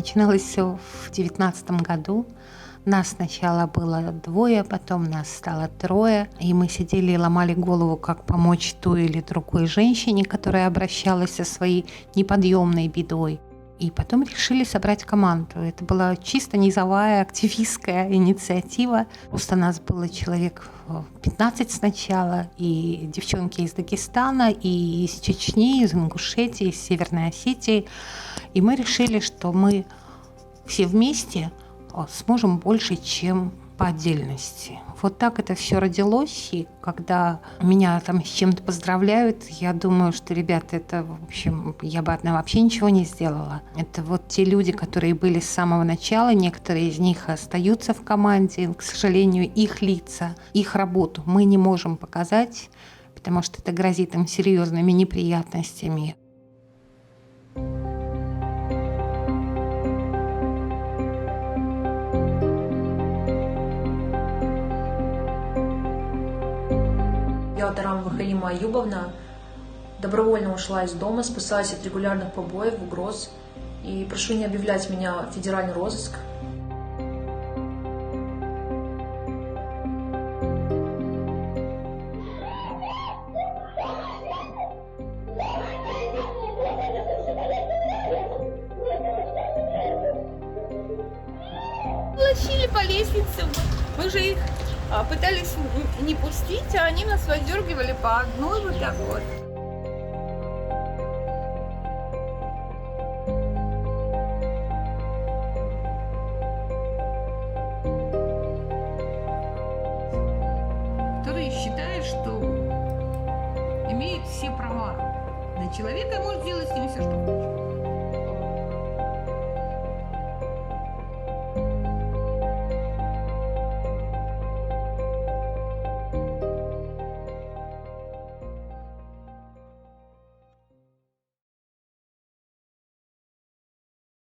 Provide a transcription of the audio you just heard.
Начиналось все в 19 году. Нас сначала было 2, потом нас стало 3, и мы сидели и ломали голову, как помочь той или другой женщине, которая обращалась со своей неподъемной бедой. И потом решили собрать команду. Это была чисто низовая активистская инициатива. Просто нас было человек 15 сначала, и девчонки из Дагестана, и из Чечни, из Ингушетии, из Северной Осетии. И мы решили, что мы все вместе сможем больше, чем по отдельности. Вот так это все родилось, и когда меня там с чем-то поздравляют, я думаю, что, ребята, это, в общем, я бы одна вообще ничего не сделала. Это вот те люди, которые были с самого начала, некоторые из них остаются в команде, к сожалению, их лица, их работу мы не можем показать, потому что это грозит им серьезными неприятностями. Я, Тарамова Халима Аюбовна, добровольно ушла из дома, спасаясь от регулярных побоев, угроз. И прошу не объявлять меня в федеральный розыск. Волочили по лестнице, мы же их пытались не пустить, а они нас выдергивали по одной вот так вот. Который считает, что имеет все права на человека и может делать с ним все, что хочет.